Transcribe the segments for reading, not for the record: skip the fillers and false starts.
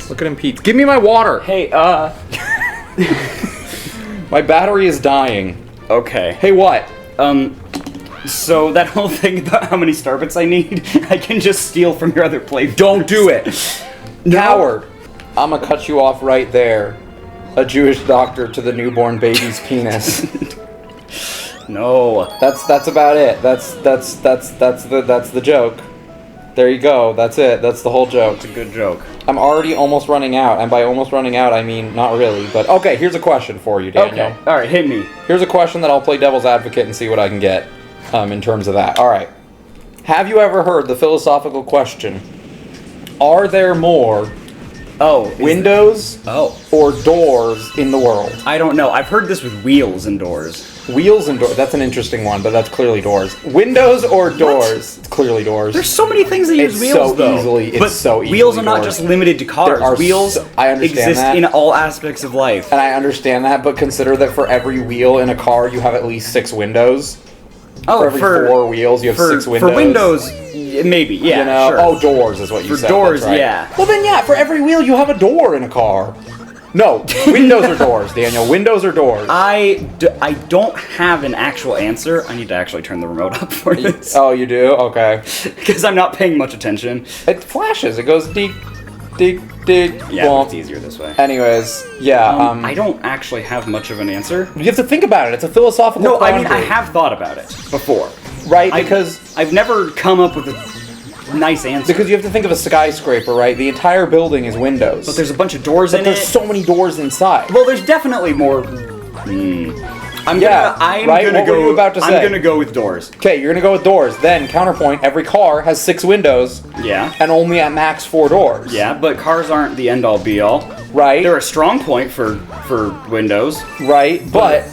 Look at him, Pete. Give me my water. Hey, My battery is dying. Okay. Hey, what? So that whole thing about how many star bits I need, I can just steal from your other play. Don't do it. Coward. I'm gonna cut you off right there. A Jewish doctor to the newborn baby's penis. No. That's about it. That's the joke. There you go. That's it. That's the whole joke. It's a good joke. I'm already almost running out, and by almost running out, I mean not really. But okay, here's a question for you, Daniel. Okay. All right, hit me. Here's a question that I'll play devil's advocate and see what I can get in terms of that. All right. Have you ever heard the philosophical question? Are there more windows or doors in the world? I don't know. I've heard this with wheels and doors. Wheels and doors. That's an interesting one, but that's clearly doors. Windows or doors? It's clearly doors. There's so many things that use wheels, though. Wheels are not just limited to cars. Wheels exist in all aspects of life. And I understand that, but consider that for every wheel in a car, you have at least 6 windows. Oh, for every 4 wheels, you have 6 windows. For windows, maybe, yeah, you know? sure. Oh, doors is what you said. For doors, right. yeah. Well, then, yeah, for every wheel, you have a door in a car. No, windows or doors, Daniel. Windows or doors? I don't have an actual answer. I need to actually turn the remote up for this. Oh, you do? Okay. Because I'm not paying much attention. It flashes. It goes deep, deep, deep. Yeah, well, it's easier this way. Anyways, yeah. I don't actually have much of an answer. You have to think about it. It's a philosophical quandary. I have thought about it before. Right, because I've never come up with a nice answer. Because you have to think of a skyscraper, right? The entire building is windows. But there's a bunch of doors in it. There's so many doors inside. Well, there's definitely more. I'm gonna go with doors. Okay, you're gonna go with doors. Then counterpoint: every car has 6 windows. Yeah. And only at max 4 doors. Yeah, but cars aren't the end all be all. Right. They're a strong point for windows. Right, but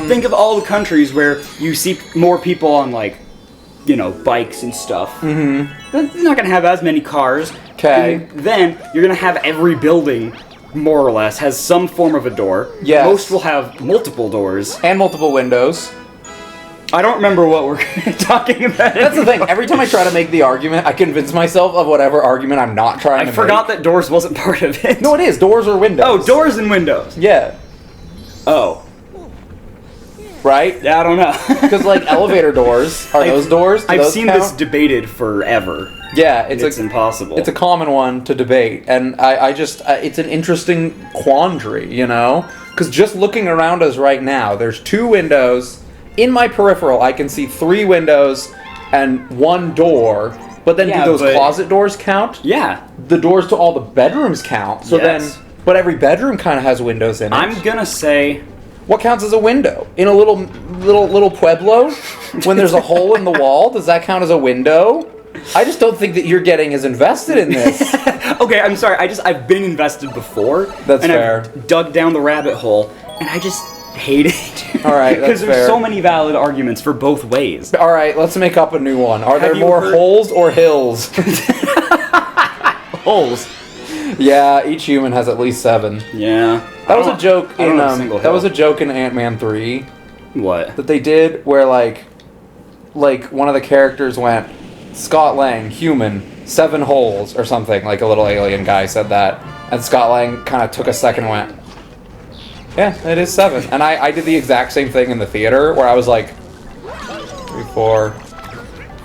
think of all the countries where you see more people on bikes and stuff. Mm-hmm. They're not gonna have as many cars. Okay. Then you're gonna have every building, more or less, has some form of a door. Yes. Most will have multiple doors. And multiple windows. I don't remember what we're talking about. That's the thing. Every time I try to make the argument, I convince myself of whatever argument I'm not trying to make. I forgot that doors wasn't part of it. No, it is. Doors or windows. Oh, doors and windows. Yeah. Oh. Right? Yeah, I don't know. Because, elevator doors, are those doors? I've seen this debated forever. Yeah, it's impossible. It's a common one to debate, and I just, it's an interesting quandary, you know? Because just looking around us right now, there's 2 windows. In my peripheral, I can see 3 windows and 1 door. But then do those closet doors count? Yeah. The doors to all the bedrooms count. So yes. But every bedroom kind of has windows in it. I'm gonna say... What counts as a window? In a little pueblo? When there's a hole in the wall, does that count as a window? I just don't think that you're getting as invested in this. Okay, I'm sorry. I've been invested before. That's fair. I've dug down the rabbit hole, and I just hate it. All right, that's Because there's fair. so many valid arguments for both ways. All right, let's make up a new one. Are there you more heard- holes or hills? Holes. Yeah, each human has at least 7. Yeah. That was a joke in that was a joke in Ant-Man 3 What? that they did where one of the characters went, Scott Lang, human, 7 holes or something, like a little alien guy said that, and Scott Lang kind of took a second and went, yeah, it is 7. And I did the exact same thing in the theater where I was like 3, 4, 5,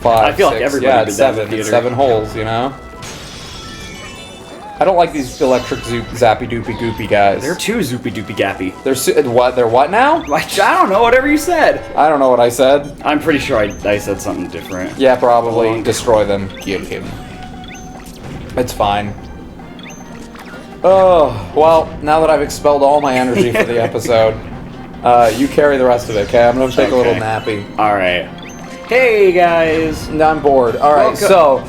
I feel 6, like everybody yeah, did it's that in 7. the It's theater. 7 holes, you know? I don't like these electric zappy doopy goopy guys. They're too zoopy doopy gappy. They're what now? I don't know, whatever you said. I don't know what I said. I'm pretty sure I said something different. Yeah, probably. Hold on. Destroy them. Kill him. It's fine. Oh, well, now that I've expelled all my energy for the episode, you carry the rest of it, okay? I'm gonna take a little nappy. Alright. Hey, guys. No, I'm bored. Alright, so...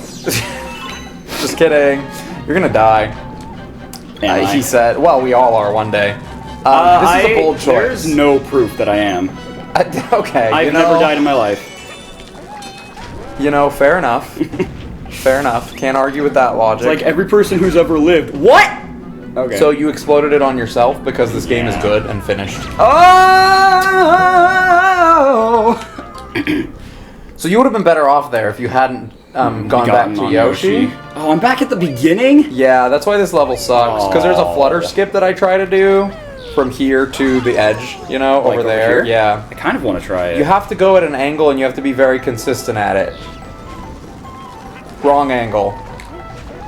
Just kidding. You're gonna die. He said. Well, we all are one day. This is a bold choice. There's no proof that I am. Okay, I've never died in my life. You know, fair enough. Fair enough. Can't argue with that logic. It's like every person who's ever lived. What? Okay. So you exploded it on yourself because this game is good and finished. Oh! So you would have been better off there if you hadn't gone back to on Yoshi. Oh, I'm back at the beginning? Yeah, that's why this level sucks. Because there's a Oh. flutter skip that I try to do from here to the edge, you know, Like over there. here? Yeah. I kind of want to try it. You have to go at an angle and you have to be very consistent at it. Wrong angle.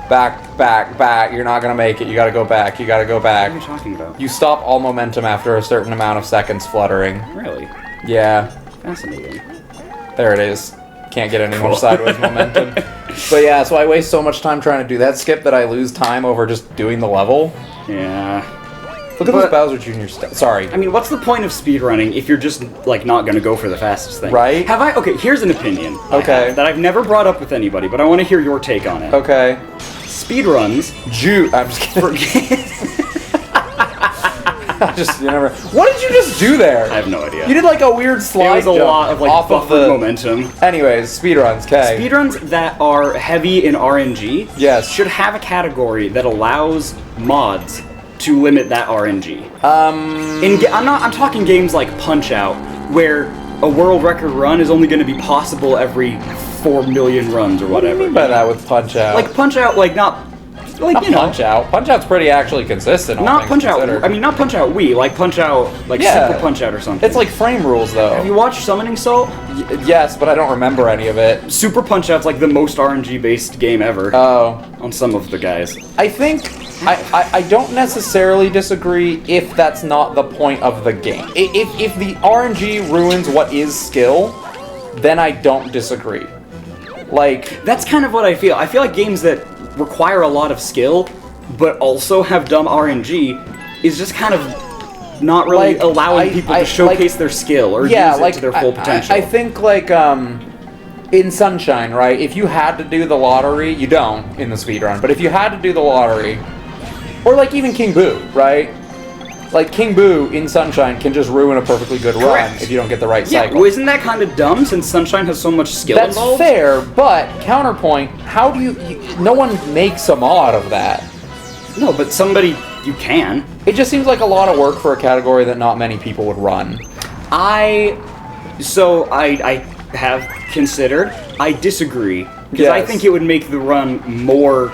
Back, back, back. You're not gonna make it. You gotta go back. You gotta go What are you back. talking about? You stop all momentum after a certain amount of seconds fluttering. Really? Yeah. Fascinating. There it is. Can't get any more Cool. sideways momentum. But yeah, so I waste so much time trying to do that skip that I lose time over just doing the level. Yeah. Look at But- this Bowser Jr. stuff. Sorry. I mean, what's the point of speedrunning if you're just, like, not gonna go for the fastest thing? Right? Okay, here's an opinion. I Okay. have that I've never brought up with anybody, but I want to hear your take on it. Okay. Speedruns I'm just kidding. You never. What did you just do there? I have no idea. You did like a weird slide It was a jump lot of, like, off of buffered the momentum. Anyways, speedruns. Okay. Speedruns that are heavy in RNG Yes. should have a category that allows mods to limit that RNG. I'm talking games like Punch-Out, where a world record run is only going to be possible every 4 million runs or What do you whatever. mean by that with Punch Out? Like Punch-Out, like not Not Punch Out. Punch Out's pretty actually consistent. all Not things Punch Out. considered. I mean, not Punch Out Wii. Like Punch Out, like Yeah. Super Punch Out or something. It's like frame rules though. Have you watched Summoning Salt? Yes, but I don't remember any of it. Super Punch Out's like the most RNG based game ever Oh. on some of the guys. I think I don't necessarily disagree if that's not the point of the game. If the RNG ruins what is skill, then I don't disagree. Like, That's kind of what I feel. I feel like games that require a lot of skill, but also have dumb RNG, is just kind of not really Like, allowing people to showcase like- their skill or yeah, use like it to their full potential. I think like in Sunshine, right? If you had to do the lottery, you don't in the speedrun. But if you had to do the lottery, or like even King Boo, right? Like King Boo in Sunshine can just ruin a perfectly good run Correct. if you don't get the right yeah, cycle. well, isn't that kind of dumb since Sunshine has so much skill That's involved? fair, but counterpoint, how do you no one makes a mod of that. No, but somebody, you can. It just seems like a lot of work for a category that not many people would run. I have considered. I disagree because I Yes. think it would make the run more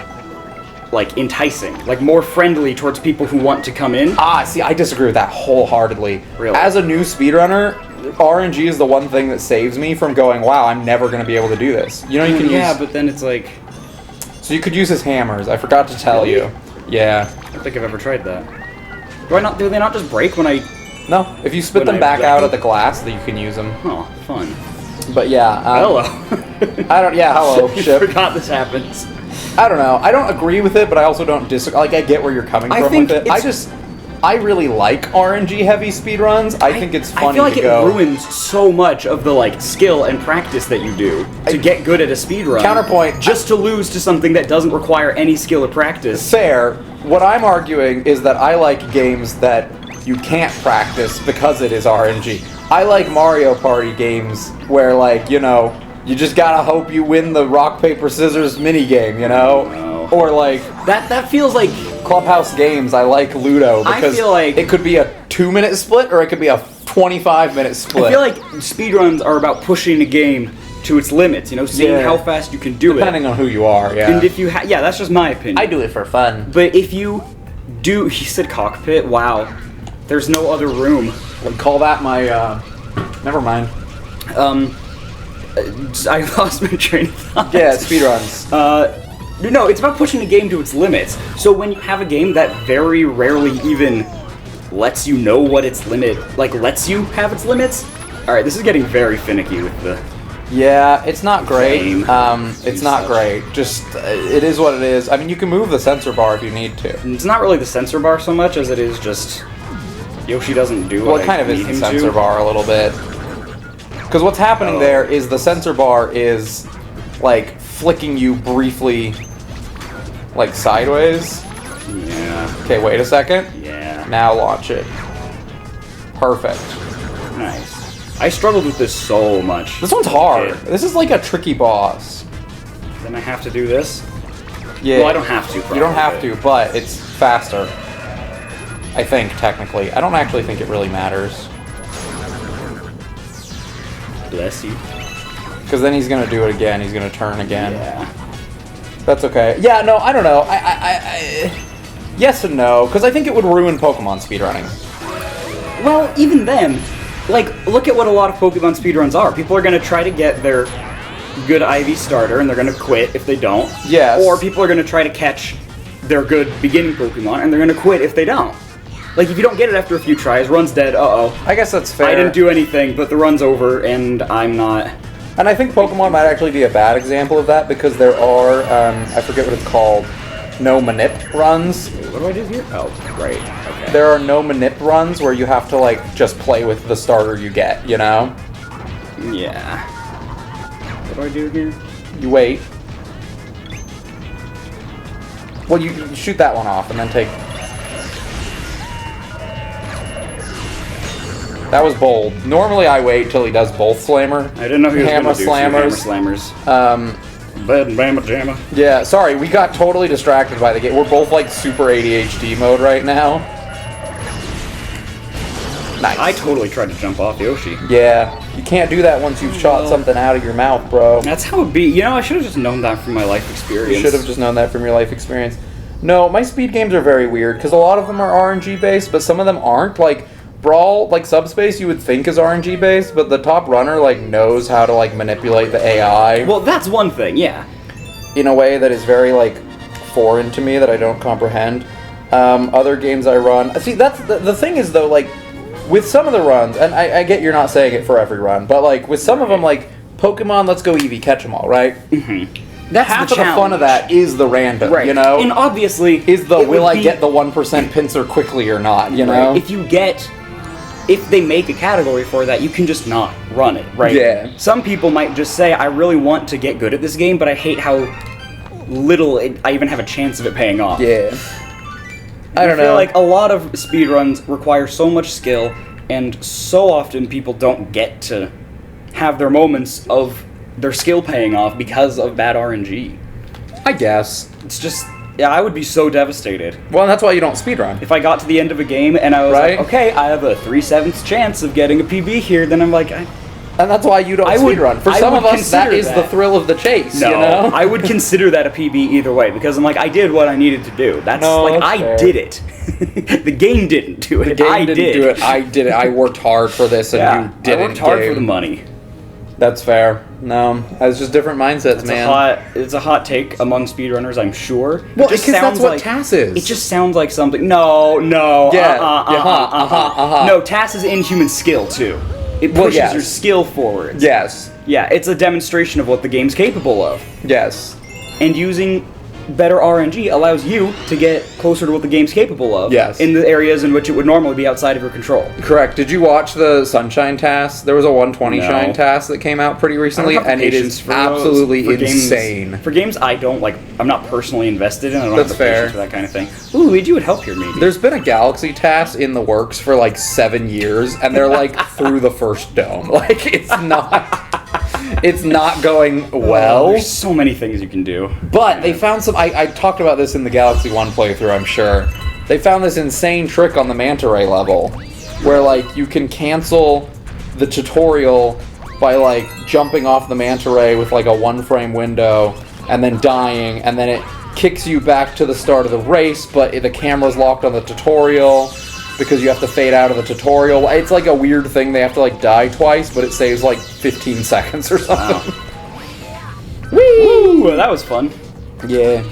like enticing, like more friendly towards people who want to come in. Ah, see, I disagree with that wholeheartedly. Really? As a new speedrunner, RNG is the one thing that saves me from going, wow, I'm never going to be able to do this. You know, you can yeah, use... but then it's like So you could use his hammers. I forgot to tell Really? you. Yeah. I don't think I've ever tried that. Do they not just break when I? No, if you spit When them I- back out at the glass, then you can use them. Oh, fun. But yeah. Hello. I don't... Yeah, hello, I ship. forgot this happens. I don't know. I don't agree with it, but I also don't disagree. Like, I get where you're coming I from think with it. it's- I really like RNG heavy speedruns. I think it's funny I feel like to it go. ruins so much of the like skill and practice that you do to get good at a speedrun. Counterpoint, just to lose to something that doesn't require any skill or practice. Fair. What I'm arguing is that I like games that you can't practice because it is RNG. I like Mario Party games where, like, you know, you just gotta hope you win the rock, paper, scissors minigame, you know? No. Or, like, That feels like Clubhouse games, I like Ludo I because feel like- it could be a 2-minute split or it could be a 25-minute split. I feel like speedruns are about pushing a game to its limits, you know, seeing Yeah. how fast you can do Depending on who you are, yeah. it. And if you yeah, that's just my opinion. I do it for fun. But if you do, he said cockpit, wow. There's no other room. I'd call that my, never mind. I lost my train of thought. Yeah, speedruns. No, it's about pushing a game to its limits. So when you have a game that very rarely even lets you know what its limit, like lets you have its limits. All right, this is getting very finicky with the. Yeah, it's not great. Same. It's not great. Just, it is what it is. I mean, you can move the sensor bar if you need to. It's not really the sensor bar so much as it is just Yoshi doesn't do Well, what it kind I of is need the him sensor to. bar a little bit. Because what's happening Oh. there is the sensor bar is, like, flicking you briefly, like, sideways. Yeah, Okay, wait a second. yeah, Now launch it. Perfect. nice. I struggled with this so much. This one's hard. Okay. This is like a tricky boss. Then I have to do this. Yeah. Well, I don't have to. You don't have probably. to, but it's faster. I think, technically. I don't actually think it really matters. Bless you. Because then he's gonna do it again. He's gonna turn again. Yeah. That's okay. Yeah, no, I don't know. Yes and no, because I think it would ruin Pokemon speedrunning. Well, even then, like, look at what a lot of Pokemon speedruns are. People are going to try to get their good IV starter, and they're going to quit if they don't. Yes. Or people are going to try to catch their good beginning Pokemon, and they're going to quit if they don't. Like, if you don't get it after a few tries, run's dead, uh-oh. I guess that's fair. I didn't do anything, but the run's over, and I'm not... And I think Pokemon might actually be a bad example of that, because there are, I forget what it's called, no manip runs. What do I do here? Oh, right. Okay. There are no manip runs where you have to, like, just play with the starter you get, you know? Yeah. What do I do here? You wait. Well, you shoot that one off and then take... That was bold. Normally I wait till he does both slammer. I didn't know he was hammer going to do hammer slammers. Bad bama jamma. Yeah, sorry, we got totally distracted by the game. We're both like super ADHD mode right now. Nice. I totally tried to jump off Yoshi. Yeah, you can't do that once you've shot something out of your mouth, bro. That's how it be. You know, I should have just known that from my life experience. You should have just known that from your life experience. No, my speed games are very weird, because a lot of them are RNG based, but some of them aren't. Like, Brawl, like Subspace, you would think is RNG based, but the top runner like knows how to like manipulate the AI. Well, that's one thing, yeah. In a way that is very like foreign to me that I don't comprehend. Other games I run, see that's the thing is though, like with some of the runs, and I get you're not saying it for every run, but like with some of them, like Pokemon Let's Go Eevee Catch 'Em All, right? Mm-hmm. That's half the of the fun of that is the random, right? You know, and obviously is the will I get the 1% pincer quickly or not? You know, if they make a category for that, you can just not run it, right? Yeah. Some people might just say, I really want to get good at this game, but I hate how little I even have a chance of it paying off. Yeah. I don't know. feel like a lot of speedruns require so much skill, and so often people don't get to have their moments of their skill paying off because of bad RNG. I guess. It's just... Yeah, I would be so devastated. Well, that's why you don't speedrun. If I got to the end of a game and I was like, okay, I have a 3/7 chance of getting a PB here, then I'm like... And that's why you don't speedrun. For some of us, that is the thrill of the chase, no, you know? I would consider that a PB either way, because I'm like, I did what I needed to do. That's I did it. The game didn't do it. The game didn't do it. I did it. I worked hard for this, and you didn't. I worked hard for the money. That's fair. No, it's just different mindsets, man. It's a hot take among speedrunners, I'm sure. Well, because that's what TAS is. It just sounds like something. No. Yeah. No, TAS is inhuman skill too. It pushes your skill forward. Yes. Yeah, it's a demonstration of what the game's capable of. Yes. And using better RNG allows you to get closer to what the game's capable of. Yes. In the areas in which it would normally be outside of your control. Correct. Did you watch the Sunshine TAS? There was a 120 Shine TAS that came out pretty recently, and it is absolutely insane. For games I don't like, I'm not personally invested in. I don't That's have the fair. patience for that kind of thing. Ooh, Luigi would help here, maybe. There's been a Galaxy TAS in the works for like 7 years, and they're like through the first dome. Like it's not going well. There's so many things you can do. But they found some... I talked about this in the Galaxy 1 playthrough, I'm sure. They found this insane trick on the Manta Ray level, where, like, you can cancel the tutorial by, like, jumping off the Manta Ray with, like, a one-frame window, and then dying, and then it kicks you back to the start of the race, but the camera's locked on the tutorial, because you have to fade out of the tutorial. It's, like, a weird thing. They have to, like, die twice, but it saves, like, 15 seconds or something. Wow. Woo! That was fun. Yeah.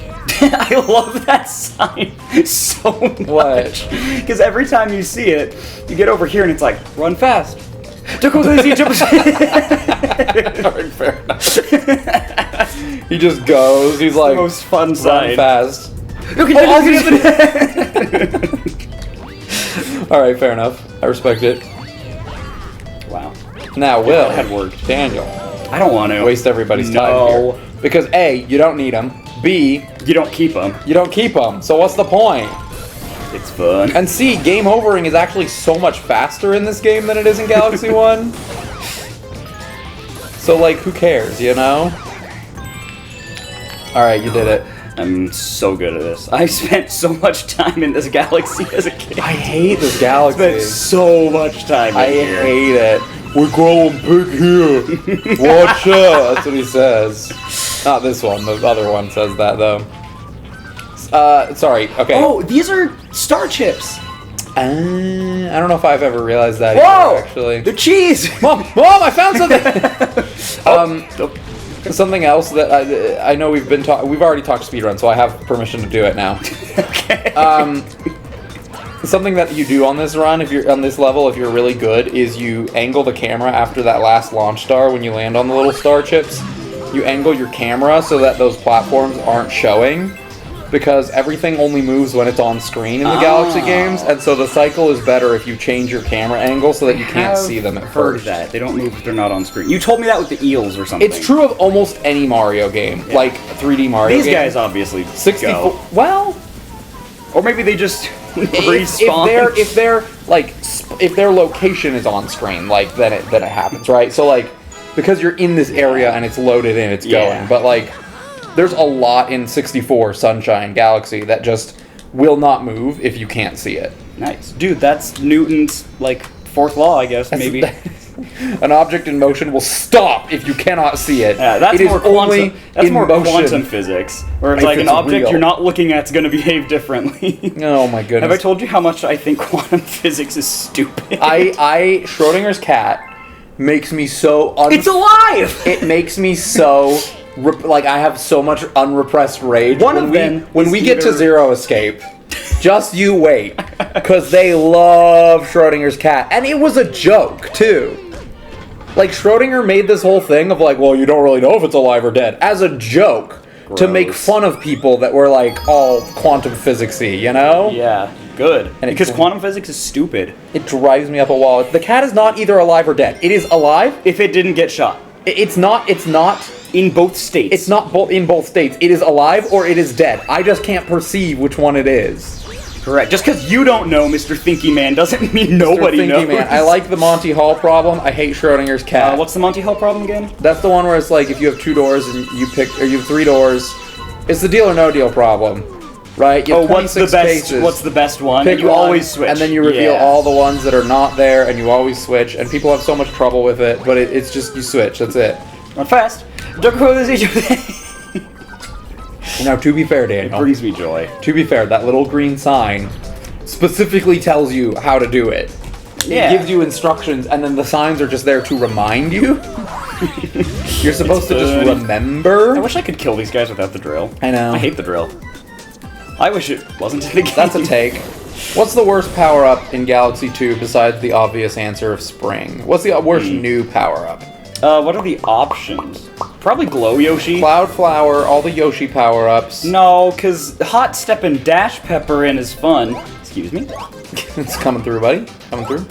I love that sign so much. What? Because every time you see it, you get over here and it's like, run fast. Alright, fair enough. He just goes, he's like, the most fun sign. Run fast. Alright, fair enough. I respect it. Wow. Now, Will, that worked. Daniel. I don't want to. Waste everybody's time here. Because A, you don't need them. B, you don't keep them. You don't keep them. So what's the point? It's fun. And C, game overing is actually so much faster in this game than it is in Galaxy 1. So, like, who cares, you know? Alright, you did it. I'm so good at this. I spent so much time in this galaxy as a kid. I hate this galaxy. I spent so much time in here. I hate it. "We're growing big here. Watch out." That's what he says. Not this one. The other one says that though. Sorry. Okay. Oh, these are star chips. I don't know if I've ever realized that. Whoa! Either, actually, The cheese. Mom, I found something. Something else that I know we've already talked speedrun, so I have permission to do it now. Okay. Something that you do on this run, if you're on this level, if you're really good, is you angle the camera after that last launch star when you land on the little star chips. You angle your camera so that those platforms aren't showing, because everything only moves when it's on screen in the Galaxy games, and so the cycle is better if you change your camera angle so that you can't see them at heard first. that. They don't move if they're not on screen. You told me that with the eels or something. It's true of almost any Mario game, like 3D Mario These game. guys obviously 64. go. Well, Or maybe they just respawn. if their location is on screen, like then it happens, right? So like because you're in this area and it's loaded in, it's going. But like there's a lot in 64 Sunshine Galaxy that just will not move if you can't see it. Nice. Dude, that's Newton's like fourth law, I guess, maybe. An object in motion will stop if you cannot see it. Yeah, that's it more is only quantum. That's in more motion. quantum physics, where it's If like an it's object real. you're not looking at is going to behave differently. Oh my goodness. Have I told you how much I think quantum physics is stupid? Schrodinger's cat makes me so It's alive! It makes me so I have so much unrepressed rage. When we get to Zero Escape, just you wait, because they love Schrodinger's cat, and it was a joke too. Like Schrodinger made this whole thing of like, well, you don't really know if it's alive or dead, as a joke to make fun of people that were like all quantum physicsy, you know? Yeah, good. And because quantum physics is stupid. It drives me up a wall. The cat is not either alive or dead. It is alive If it didn't get shot. It's not In both states. It's not in both states. It is alive or it is dead. I just can't perceive which one it is. Correct. Just because you don't know, Mr. Thinky Man, doesn't mean nobody Thinky knows. Man. I like the Monty Hall problem. I hate Schrodinger's cat. What's the Monty Hall problem again? That's the one where it's like if you have 2 doors and you have 3 doors, it's the deal or no deal problem, right? You have What's the 26 best? cases. What's the best one? Pick You one, always switch, and then you reveal all the ones that are not there, and you always switch. And people have so much trouble with it, but it's just you switch. That's it. Not fast. Don't go this age. Now, to be fair, Daniel. It brings me joy. To be fair, that little green sign specifically tells you how to do it. Yeah. It gives you instructions, and then the signs are just there to remind you. You're supposed to just remember. I wish I could kill these guys without the drill. I know. I hate the drill. I wish it wasn't in the game. That's a take. What's the worst power-up in Galaxy 2 besides the obvious answer of Spring? What's the worst new power-up? What are the options? Probably Glow Yoshi. Cloud Flower, all the Yoshi power-ups. No, because Hot Step and Dash Pepper in is fun. Excuse me? It's coming through, buddy. Coming through.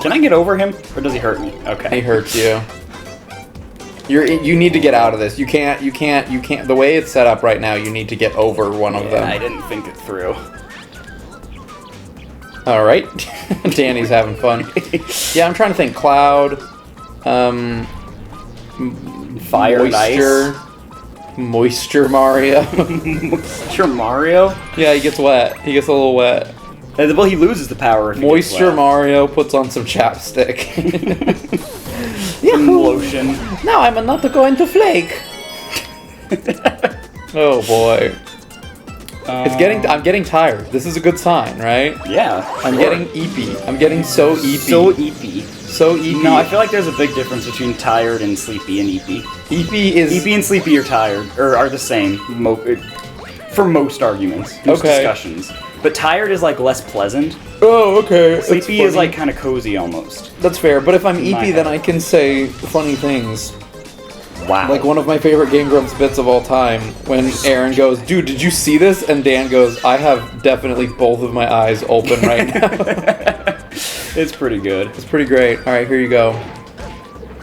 Can I get over him? Or does he hurt me? Okay. He hurts you. You need to get out of this. You can't, the way it's set up right now, you need to get over one of them. I didn't think it through. Alright. Danny's having fun. Yeah, I'm trying to think. Cloud, Fire and Moisture. Moisture Mario. Moisture Mario? Yeah, he gets wet. He gets a little wet. Well, he loses the power if he gets Moisture wet. Mario puts on some chapstick. Some lotion. Now I'm not going to flake. Oh boy. I'm getting tired. This is a good sign, right? Yeah. I'm getting eepy. I'm getting so eepy. So eepy. So eepy. No, I feel like there's a big difference between tired and sleepy and eepy. Eepy is... Eepy and sleepy are tired, or are the same, for most arguments, most discussions. But tired is like less pleasant. Oh, okay. Sleepy is like kind of cozy almost. That's fair, but if I'm eepy, head. then I can say funny things. Wow. Like one of my favorite Game Grumps bits of all time, when Aaron goes, "Dude, did you see this?" And Dan goes, "I have definitely both of my eyes open right now." It's pretty good. It's pretty great. All right, here you go.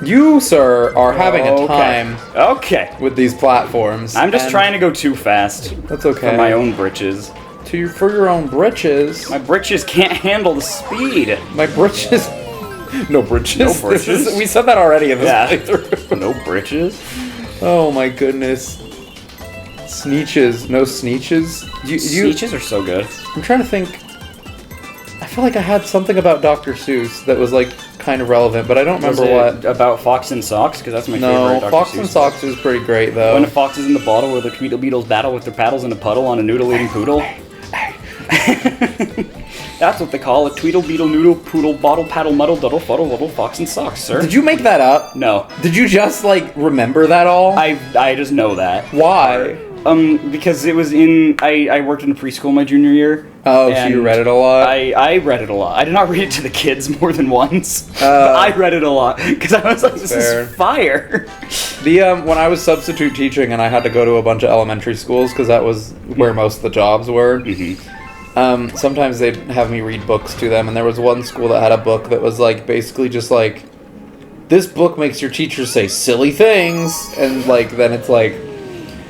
You, sir, are having a time Okay. with these platforms. I'm just and trying to go too fast. That's okay. For my own britches. For your own britches. My britches can't handle the speed. My britches. No britches. No britches. We said that already in this Yeah. playthrough. No britches. Oh my goodness. Sneeches. No sneeches. Sneeches are so good. I'm trying to think. I feel like I had something about Dr. Seuss that was like kind of relevant, but I don't remember what. About Fox and Socks? Because that's my favorite No, Dr. Fox Seuss and Socks is pretty great though. When a fox is in the bottle where the Tweedlebeetles battle with their paddles in a puddle on a noodle-eating poodle. That's what they call a Tweedlebeetle noodle poodle bottle paddle muddle duddle fuddle wuddle fox and socks, sir. Did you make that up? No. Did you just like remember that all? I just know that. Why? Because it was in I worked in preschool my junior year. Oh, so you read it a lot? I read it a lot. I did not read it to the kids more than once. But I read it a lot because I was like, this fair. is fire. When I was substitute teaching and I had to go to a bunch of elementary schools because that was where most of the jobs were. Sometimes they'd have me read books to them, and there was one school that had a book that was like basically just like, this book makes your teachers say silly things, and like then it's like,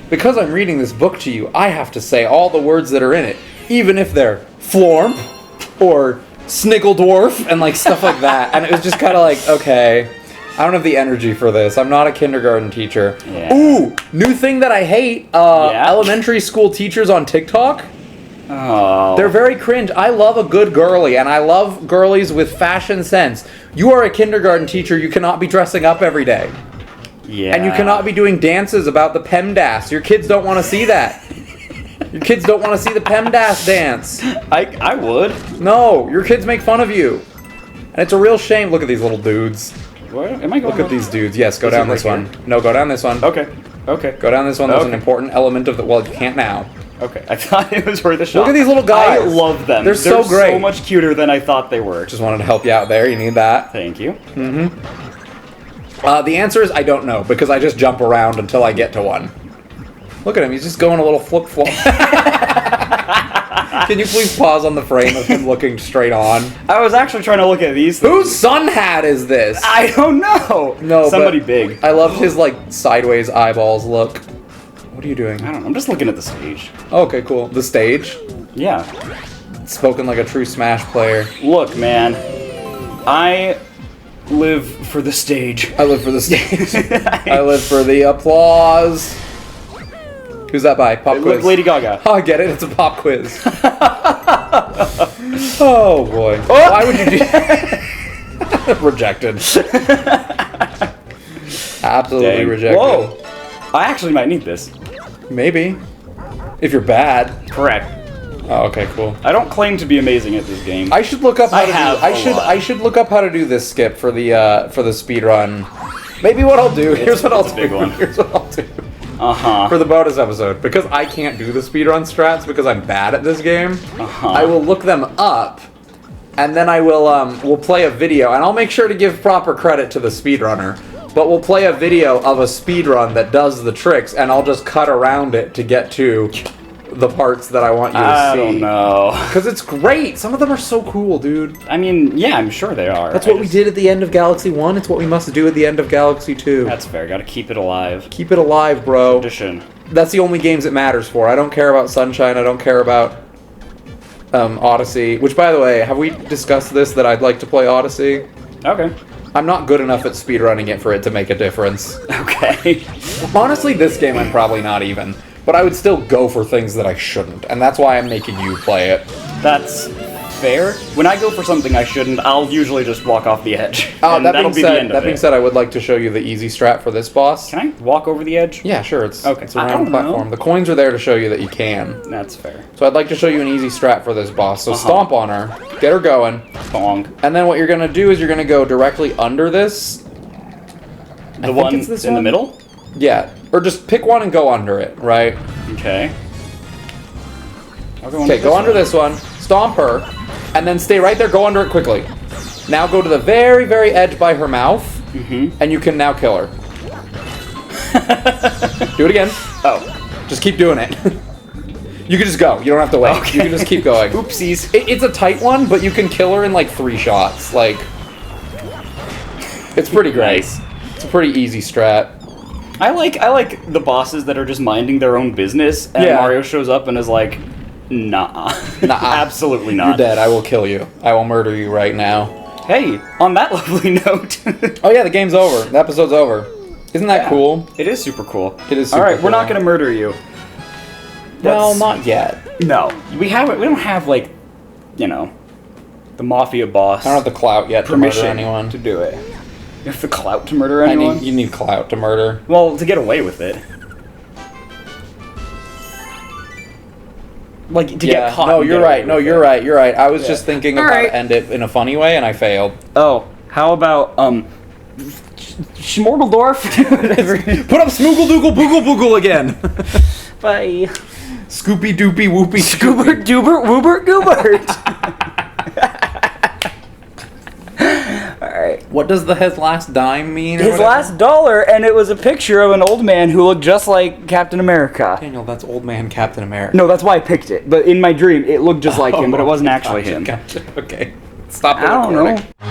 because I'm reading this book to you, I have to say all the words that are in it, even if they're florp or sniggledwarf and like stuff like that. And it was just kind of like, okay, I don't have the energy for this. I'm not a kindergarten teacher. Yeah. Ooh, new thing that I hate, elementary school teachers on TikTok. Oh. They're very cringe. I love a good girly, and I love girlies with fashion sense. You are a kindergarten teacher. You cannot be dressing up every day. Yeah. And you cannot be doing dances about the PEMDAS. Your kids don't want to see that. Your kids don't want to see the PEMDAS dance. I would. No, your kids make fun of you. And it's a real shame. Look at these little dudes. What? Am I going? Look at these dudes. Yes, go Is down it this right one. No, go down this one. Okay. Okay. Go down this one. There's an Okay. important element of the... Well, you can't now. Okay. I thought it was worth a shot. Look at these little guys. I love them. They're so great. So much cuter than I thought they were. Just wanted to help you out there. You need that. Thank you. The answer is I don't know, because I just jump around until I get to one. Look at him, he's just going a little flip-flop. Can you please pause on the frame of him looking straight on? I was actually trying to look at these things. Whose sun hat is this? I don't know. No, Somebody but big. I loved his, like, sideways eyeballs look. What are you doing? I don't know. I'm just looking at the stage. Okay, cool. The stage? Yeah. Spoken like a true Smash player. Look, man. I live for the stage. I live for the stage. I live for the applause. Who's that by? Pop quiz. Lady Gaga. Oh, I get it. It's a pop quiz. Oh, boy. Why would you do that? Rejected. Absolutely Dang. rejected. Whoa. I actually might need this. Maybe. If you're bad. Correct. Oh, okay, cool. I don't claim to be amazing at this game. I should look up how I to have do a lot. I should look up how to do this skip for the speed run. Maybe what I'll do. Here's what I'll it's do. a big one. Here's what I'll do. Uh-huh. For the bonus episode, because I can't do the speedrun strats because I'm bad at this game, I will look them up, and then I will we'll play a video, and I'll make sure to give proper credit to the speedrunner, but we'll play a video of a speedrun that does the tricks, and I'll just cut around it to get to the parts that I want you to I see. don't know. Because it's great. Some of them are so cool, dude. I mean, yeah, I'm sure they are. That's what we did at the end of Galaxy 1. It's what we must do at the end of Galaxy 2. That's fair. Gotta keep it alive. Keep it alive, bro. Tradition. That's the only games it matters for. I don't care about Sunshine. I don't care about Odyssey. Which, by the way, have we discussed this, that I'd like to play Odyssey? Okay. I'm not good enough at speedrunning it for it to make a difference. Okay. Honestly, this game I'm probably not even. But I would still go for things that I shouldn't. And that's why I'm making you play it. That's fair. When I go for something I shouldn't, I'll usually just walk off the edge. Oh, And that'll be the end of it. being said, I would like to show you the easy strat for this boss. Can I walk over the edge? Yeah, sure. It's Okay. It's a I round don't know. platform. The coins are there to show you that you can. That's fair. So I'd like to show you an easy strat for this boss. So stomp on her, get her going, Bong. and then what you're gonna do is you're gonna go directly under this. The think one it's this in the one? middle? Yeah, or just pick one and go under it, right? Okay. Okay, go under this one, stomp her, and then stay right there, go under it quickly. Now go to the very, very edge by her mouth, and you can now kill her. Do it again. Oh. Just keep doing it. You can just go. You don't have to wait. Okay. You can just keep going. Oopsies. It's a tight one, but you can kill her in like 3 shots. Like, it's pretty great. Nice. It's a pretty easy strat. I like the bosses that are just minding their own business, and Yeah. Mario shows up and is like, nah. Nuh-uh. Absolutely You're not. dead. I will kill you. I will murder you right now. Hey, on that lovely note. Oh yeah, the game's over. The episode's over. Isn't that cool? It is super cool. It is super Alright, we're not cool. gonna murder you. Well, That's- not yet. No. We don't have, like, you know, the mafia boss I don't have the clout yet to murder permission anyone. to do it. You have the clout to murder I anyone? need, you need clout to murder. Well, to get away with it. Like, to get caught. No, and you're get away right. No, with you're it. right. You're right. I was just thinking of how Alright. to end it in a funny way, and I failed. Oh, how about, Schmorgeldorf? Whatever. Put up Smoogle Doogle Boogle Boogle again. Bye. Scoopy Doopy Whoopy Goobert, Dubert, Woobert, Goobert. Alright. What does his last dime mean? or His whatever? last dollar, and it was a picture of an old man who looked just like Captain America. Daniel, that's old man Captain America. No, that's why I picked it. But in my dream, it looked just like him, but it wasn't actually Gotcha, him. Gotcha. Okay. Stop the I don't recording. know.